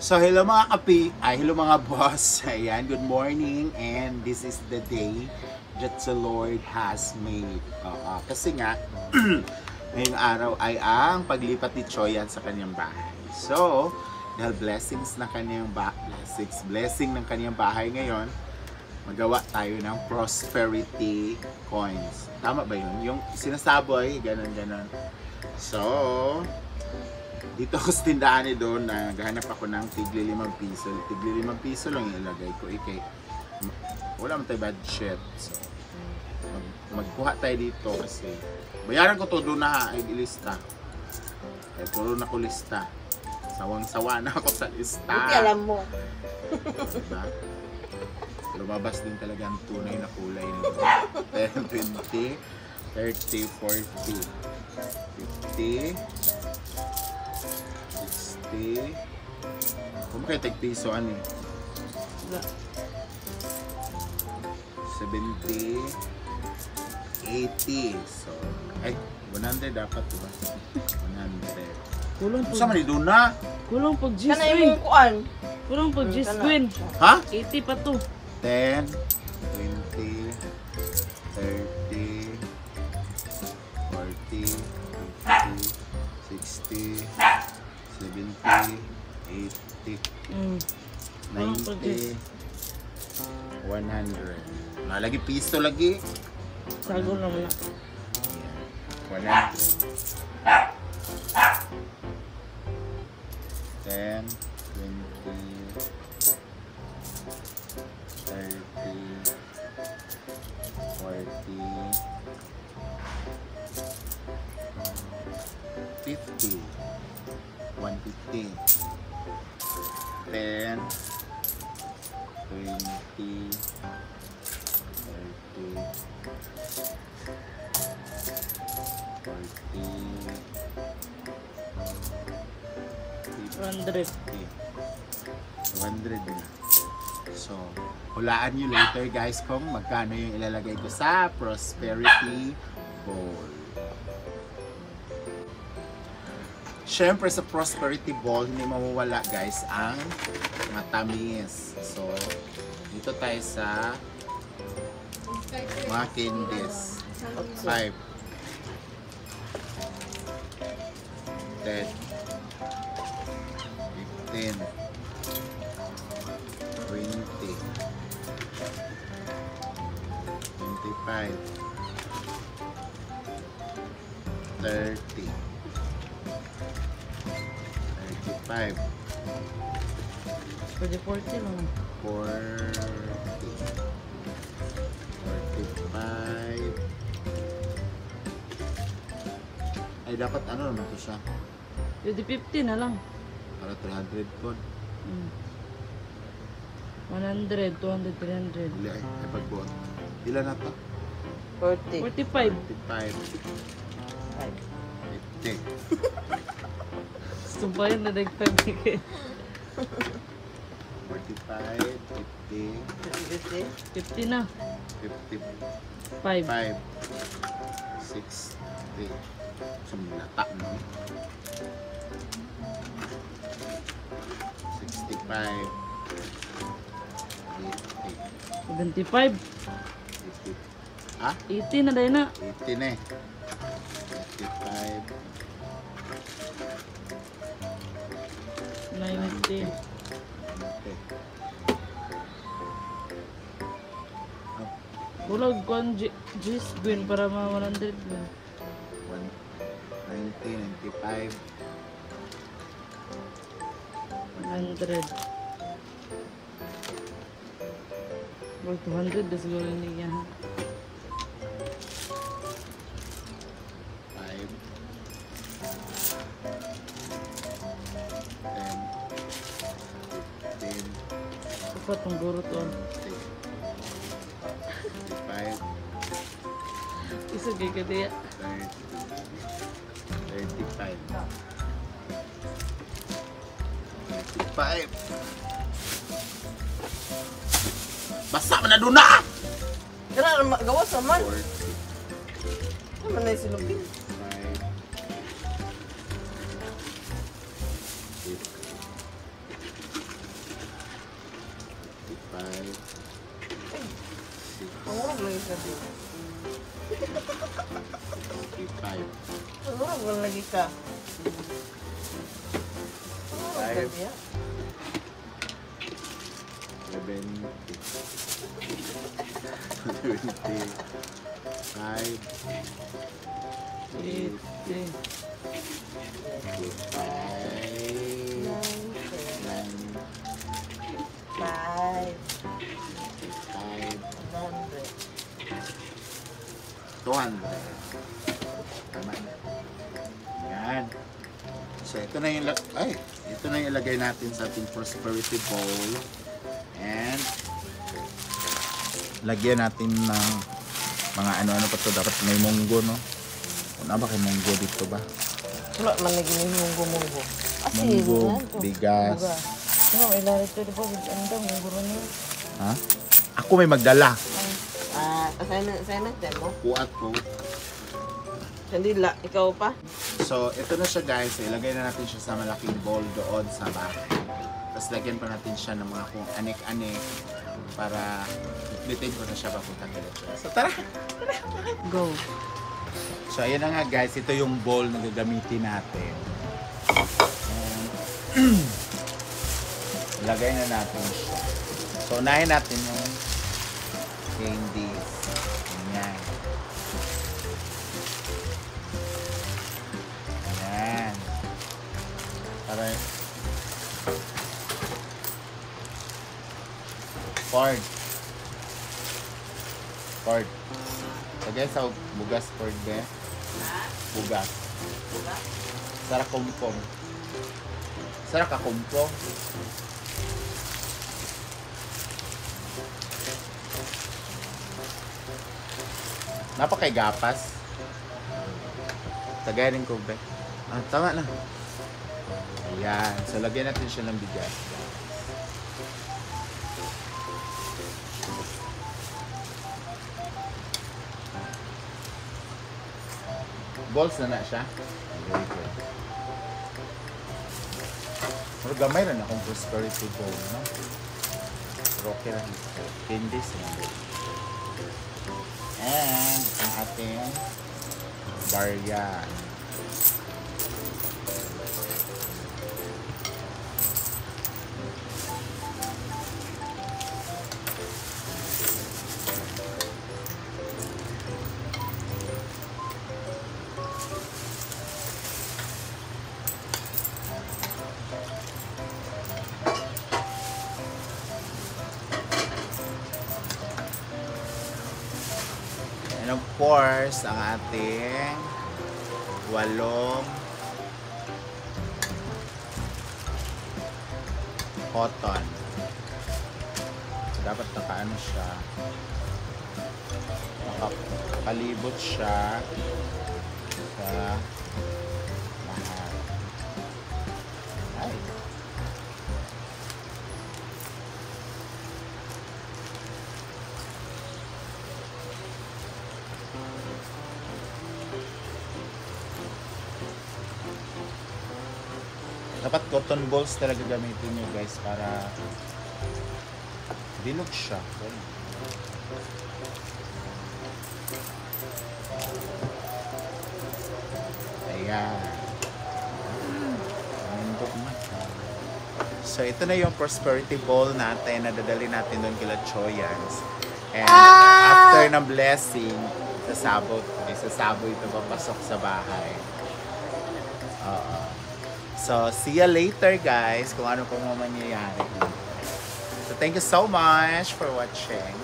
So hello mga hello mga boss. Ayan, good morning and this is the day that the Lord has made. Kasi nga, ngayong araw ay ang paglipat ni Choyan sa kanyang bahay. So, dahil blessing ng kanyang bahay ngayon, magawa tayo ng prosperity coins. Tama ba yun? Yung sinasaboy, ganun. So, dito ako sa tindahan ni doon, naghahanap ako ng tigli 5 piso. Tigli 5 piso lang yung ilagay ko. Wala man tayo budget. So, magkuha tayo dito kasi bayaran ko to doon na ilista. Kaya puro na ko lista. Sawang-sawa na ako sa lista. Buti alam mo. Diba? Lumabas din talaga ang tunay na kulay nito. 10, 20, 30, 40, 50, 60. Kung kayo tag-piso, ano eh? 70, 80. So, 100 dapat, diba? 100. Kulong Sa mali doon na? Kulong pag G's Kana Queen. yung kuan. Kulong pag G's Queen. Ha? 80 pa to. 10, 20, 30, 40, 50, 60, 70, 80, 90, 100. Lagi piso lagi. Sago lang na. 100. 10, 20, 30, 40, 50, 150, 10, 20, 30, 100. 100 na. So, hulaan nyo later guys kung magkano yung ilalagay ko sa prosperity bowl. Siyempre sa prosperity bowl, hindi mawawala guys ang matamis. So, dito tayo sa mga candies. 5, 10, 15, 20, 25, 30, 35, Pwede 40 lang. 40, 45. Ay, dapat ano naman ito siya? Pwede 50 na lang. Para 300 po. 100, 200, 300. Hindi ay pagbuot. Ilan na to? 40. 45. 55, 50, Sumpayan na nagtag. 45, 50, 50 na. 55, 5. 60. Sumilata, no? 65, 80, 75. 50. Ha? 80 na dahil na. 80 na eh. 85, 90. 90. Bulag ko ang G's Queen para ma 100 na. 90, 95, 100. Well, 200 na siguro niya. 5, 10, 15, Dapat ang guro to. 25, Isa kay kadiya. 35, 35. Basta man na doon na! Kana gawas naman. 40, Naman na silubin. 5, 50, Mangurag lagi ka dito. 25. Mangurag lagi ka. Mangurag lagi ya. 200. Tama na. Yan. So, ito na yung ilagay natin sa ating prosperity bowl. And, lagyan natin ng mga ano-ano pa to. Dapat may munggo, no? Ano ba kay munggo dito ba? Wala man lagi ni munggo-munggo. Munggo, bigas. No, ilarit ko diba, andang munggo niyo. Ha? Ako may magdala. Assignment din mo? Kuat ko. Sandila, ikaw pa? So, ito na siya guys. Ilagay na natin siya sa malaking bowl doon sa bahay. Tapos lagyan pa natin siya ng mga kung anek-anek para iplitin ko na siya papunta kay Lechoy. So, tara! Go. So, ayan na nga guys. Ito yung bowl na gagamitin natin. And, ilagay na natin siya. So, unahin natin yung candies. Ayan. Ayan. Para Ford. Lagay sa bugas Ford be. Bugas. Sarap kumpong. Sarap ka kumpong. Napakay gapas. Tagayin ko be. Ah, tama na. Ayan. So, lagyan natin siya ng bigas. Balls na siya. Very good. Pero gamay rin akong prosperity bowl, no? Pero okay lang ito. Candies na. And ang ating barya. And of course, ang ating 8 cotton. So, dapat nakaano siya. Nakakalibot siya sa lahat. Ay. Dapat cotton balls talaga gamitin nyo guys para bilog siya. Ayan. So ito na yung prosperity bowl natin na dadali natin doon kila Choyans. And after ng blessing, sasabot. May sasabo ito papasok sa bahay. Oo. So, see you later guys kung ano pong mangyayari. So, thank you so much for watching.